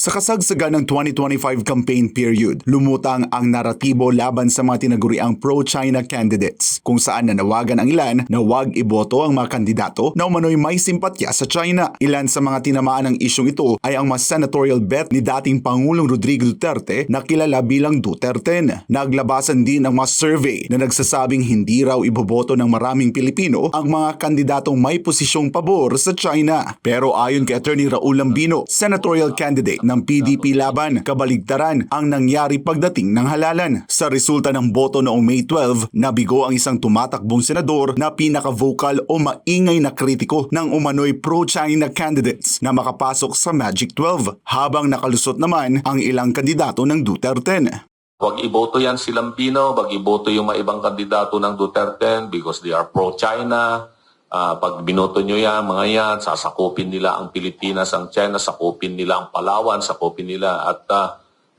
Sa kasagsagan ng 2025 campaign period, lumutang ang naratibo laban sa mga tinaguriang pro-China candidates, kung saan nanawagan ang ilan na huwag iboto ang mga kandidato na umano'y may simpatya sa China. Ilan sa mga tinamaan ng isyong ito ay ang mas senatorial bet ni dating Pangulong Rodrigo Duterte na kilala bilang Duterten. Naglabasan din ang mga survey na nagsasabing hindi raw iboboto ng maraming Pilipino ang mga kandidatong may posisyong pabor sa China. Pero ayon kay Attorney Raul Lambino, senatorial candidate ng PDP laban, kabaligtaran ang nangyari pagdating ng halalan. Sa resulta ng boto noong May 12, nabigo ang isang tumatakbong senador na pinaka-vocal o maingay na kritiko ng umano'y pro-China candidates na makapasok sa Magic 12, habang nakalusot naman ang ilang kandidato ng Duterte. Huwag iboto yan si Lambino, huwag iboto yung mga ibang kandidato ng Duterte because they are pro-China. Pag binoto nyo yan, mga yan, sasakupin nila ang Pilipinas, ang China, sakupin nila ang Palawan, sakupin nila. At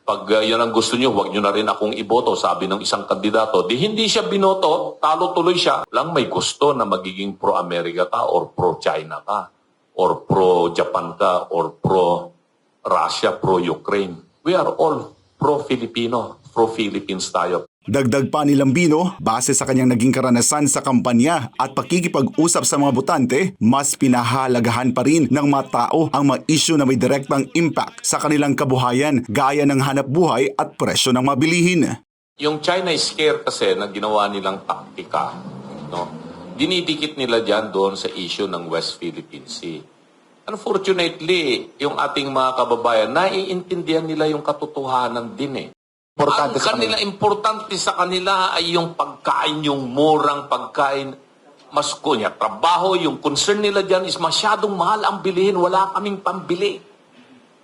pag yan ang gusto nyo, huwag nyo na rin akong iboto, sabi ng isang kandidato. Di hindi siya binoto, talo tuloy siya. Lang may gusto na magiging pro-America ka or pro-China ka or pro-Japan ka or pro-Russia, pro-Ukraine. We are all pro-Filipino, pro-Philippines tayo. Dagdag pa ni Lambino, base sa kanyang naging karanasan sa kampanya at pakikipag-usap sa mga botante, mas pinahalagahan pa rin ng mga tao ang mga issue na may direktang impact sa kanilang kabuhayan, gaya ng hanap buhay at presyo ng mabilihin. Yung China scare kasi na ginawa nilang taktika, no? Dinidikit nila dyan doon sa issue ng West Philippine Sea. Unfortunately, yung ating mga kababayan, naiintindihan nila yung katotohanan din eh. Importante sa kanila ay yung pagkain, yung murang pagkain. Mas kunya, trabaho, yung concern nila dyan is masyadong mahal ang bilihin. Wala kaming pambili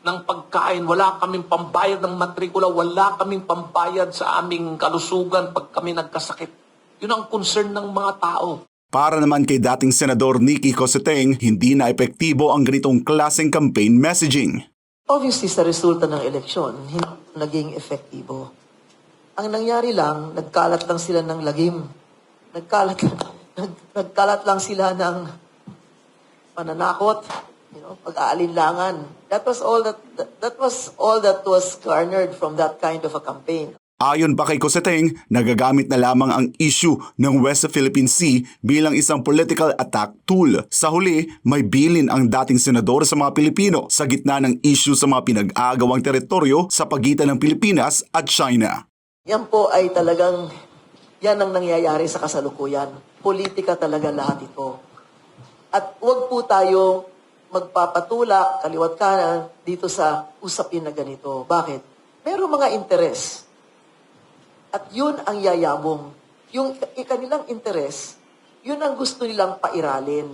ng pagkain, wala kaming pambayad ng matrikula, wala kaming pambayad sa aming kalusugan pag kami nagkasakit. Yun ang concern ng mga tao. Para naman kay dating Senador Nicky Cosseteng, hindi na epektibo ang ganitong klaseng campaign messaging. Obviously, sa resulta ng eleksyon, hindi naging efektibo. Ang nangyari lang, nagkalat lang sila ng lagim. Nagkalat lang sila ng pananakot, pag-aalinlangan. That was all that was garnered from that kind of a campaign. Ayon pa kay Cosseteng, nagagamit na lamang ang issue ng West Philippine Sea bilang isang political attack tool. Sa huli, may bilin ang dating senador sa mga Pilipino sa gitna ng issue sa mga pinag-aagawang teritoryo sa pagitan ng Pilipinas at China. Yan po ay talagang, yan ang nangyayari sa kasalukuyan. Politika talaga lahat ito. At huwag po tayo magpapatulak, kaliwat kanan, dito sa usapin na ganito. Bakit? Merong mga interes. At yun ang yayabong. Yung kanilang interes, yun ang gusto nilang pairalin.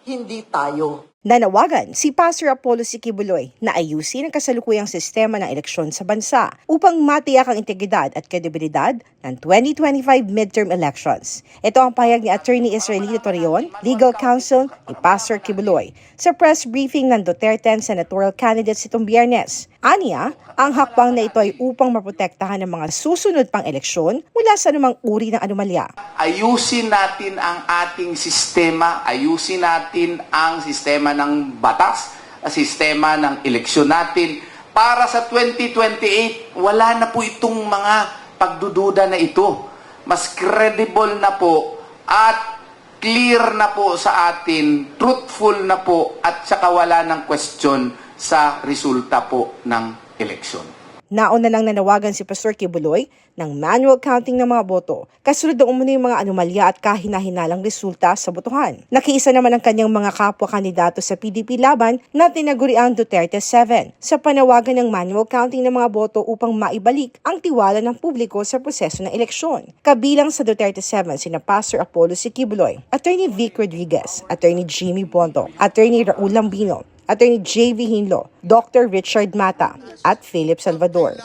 Hindi tayo. Nanawagan si Pastor Apollo Siquibuloy na ayusin ang kasalukuyang sistema ng eleksyon sa bansa upang matiyak ang integridad at kredibilidad ng 2025 midterm elections. Ito ang pahayag ni Attorney Israelito Torreon, Legal Counsel ni Pastor Kibuloy, sa press briefing ng Duterte senatorial candidates itong Biyernes. Aniya, ang hakbang na ito ay upang maprotektahan ng mga susunod pang eleksyon mula sa anumang uri ng anomalya. Ayusin natin ang ating sistema, ayusin natin ang sistema ng batas, sistema ng eleksyon natin. Para sa 2028, wala na po itong mga pagdududa na ito. Mas credible na po at clear na po sa atin, truthful na po at saka wala ng question sa resulta po ng eleksyon. Nauna nang nanawagan si Pastor Kibuloy ng manual counting ng mga boto, kasunod ng umano yung mga anomalya at kahina-hinalang resulta sa botohan. Nakiisa naman ang kanyang mga kapwa-kandidato sa PDP laban na tinaguriang Duterte 7 sa panawagan ng manual counting ng mga boto upang maibalik ang tiwala ng publiko sa proseso ng eleksyon. Kabilang sa Duterte 7 sina Pastor Apollo Siquibuloy, Attorney Vic Rodriguez, Attorney Jimmy Bondo, Attorney Raul Lambino, Attorney J.V. Hinlo, Dr. Richard Mata, at Philip Salvador.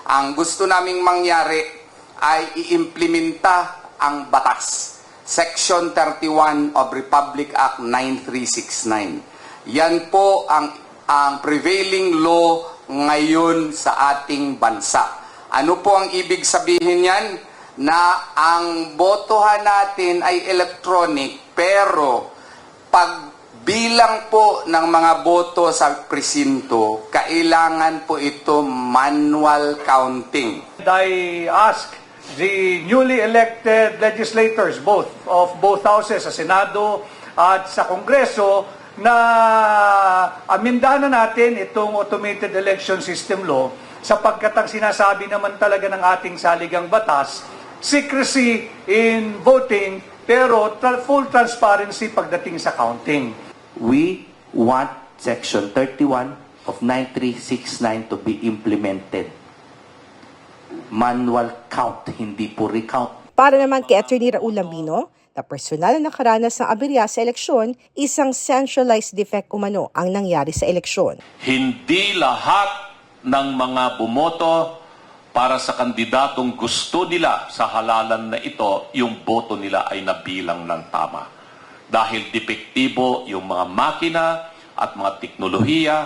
Ang gusto naming mangyari ay i-implementa ang batas. Section 31 of Republic Act 9369. Yan po ang prevailing law ngayon sa ating bansa. Ano po ang ibig sabihin yan? Na ang botohan natin ay electronic, pero pag bilang po ng mga boto sa presinto, kailangan po ito manual counting. I ask the newly elected legislators, both houses, sa Senado at sa Kongreso, na amindahan na natin itong automated election system law sapagkat ang sinasabi naman talaga ng ating saligang batas, secrecy in voting pero full transparency pagdating sa counting. We want Section 31 of 9369 to be implemented. Manual count, hindi po recount. Para naman kay Atty. Raul Lambino, na personal na nakaranas ng aberya sa eleksyon, isang centralized defect umano ang nangyari sa eleksyon. Hindi lahat ng mga bumoto para sa kandidatong gusto nila sa halalan na ito, yung boto nila ay nabilang ng tama. Dahil depektibo yung mga makina at mga teknolohiya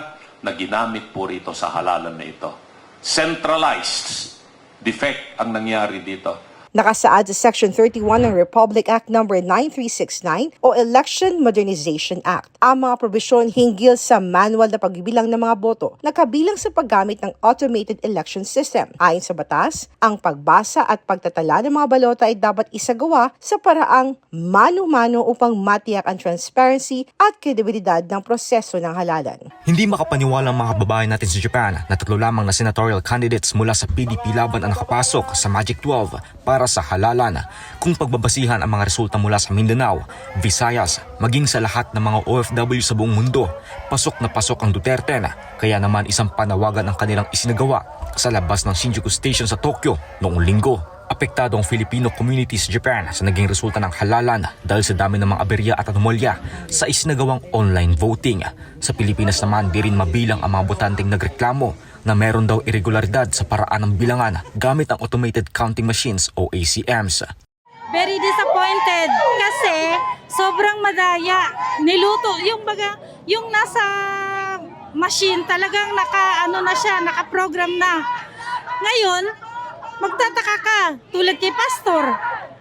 na ginamit po rito sa halalan na ito. Centralized defect ang nangyari dito. Nakasaad sa Section 31 ng Republic Act No. 9369 o Election Modernization Act ang mga probisyon hinggil sa manual na pagbibilang ng mga boto na kabilang sa paggamit ng automated election system. Ayon sa batas, ang pagbasa at pagtatala ng mga balota ay dapat isagawa sa paraang mano-mano upang matiyak ang transparency at kredibilidad ng proseso ng halalan. Hindi makapaniwala ang mga kababayan natin sa Japan na 3 lamang na senatorial candidates mula sa PDP Laban ang nakapasok sa Magic 12 para sa halalan. Kung pagbabasihan ang mga resulta mula sa Mindanao, Visayas, maging sa lahat ng mga OFW sa buong mundo, pasok na pasok ang Duterte na. Kaya naman isang panawagan ang kanilang isinagawa sa labas ng Shinjuku Station sa Tokyo noong linggo. Apektado ang Filipino community sa Japan sa naging resulta ng halalan dahil sa dami ng mga aberya at anomalya sa isinagawang online voting. Sa Pilipinas naman, di rin mabilang ang mga botanteng nagreklamo na meron daw irregularidad sa paraan ng bilangan gamit ang automated counting machines o ACMs. Very disappointed kasi sobrang madaya. Niluto yung nasa machine talagang naka-program na. Ngayon, magtataka ka tulad kay Pastor.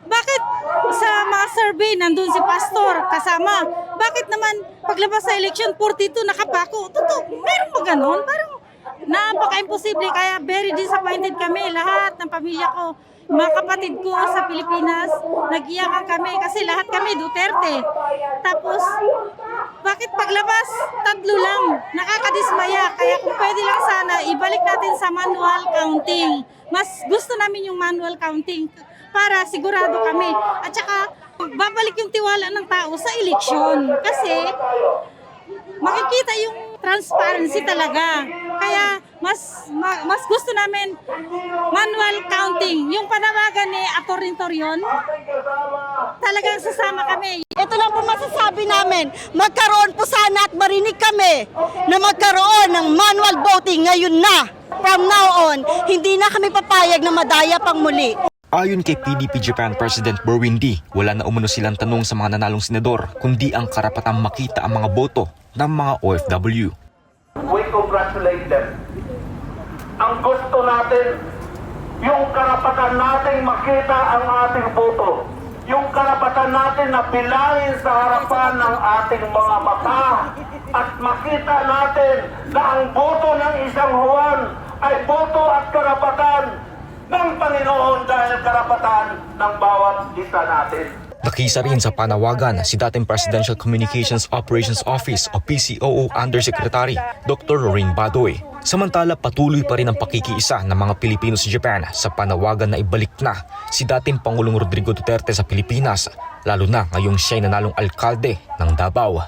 Bakit sa mga survey nandun si Pastor kasama? Bakit naman paglabas sa election 42 nakapako? Totoo, meron ba ganon? Parang napaka-imposible, kaya very disappointed kami, lahat ng pamilya ko, mga kapatid ko sa Pilipinas, nag-iyakan kami kasi lahat kami Duterte. Tapos, bakit paglabas, 3 lang, nakakadismaya, kaya kung pwede lang sana, ibalik natin sa manual counting. Mas gusto namin yung manual counting para sigurado kami. At saka, babalik yung tiwala ng tao sa eleksyon kasi makikita yung transparency talaga. Kaya mas gusto namin manual counting. Yung panawagan ni Atty. Torion, talagang sasama kami. Ito lang po masasabi namin, magkaroon po sana at marinig kami na magkaroon ng manual voting ngayon na. From now on, hindi na kami papayag na madaya pang muli. Ayon kay PDP Japan President Berwin D, wala na umano silang tanong sa mga nanalong senador kundi ang karapatang makita ang mga boto ng mga OFW. We congratulate them. Ang gusto natin, yung karapatan nating makita ang ating boto. Yung karapatan natin na bilangin sa harapan ng ating mga mata at makita natin na ang boto ng isang Juan ay boto at karapatan ng Panginoon dahil karapatan ng bawat isa natin. Nakisa rin sa panawagan si dating Presidential Communications Operations Office o PCOO Undersecretary Dr. Lorraine Badoy. Samantala, patuloy pa rin ang pakikiisa ng mga Pilipino sa Japan sa panawagan na ibalik na si dating Pangulong Rodrigo Duterte sa Pilipinas, lalo na ngayong siya'y nanalong alkalde ng Davao.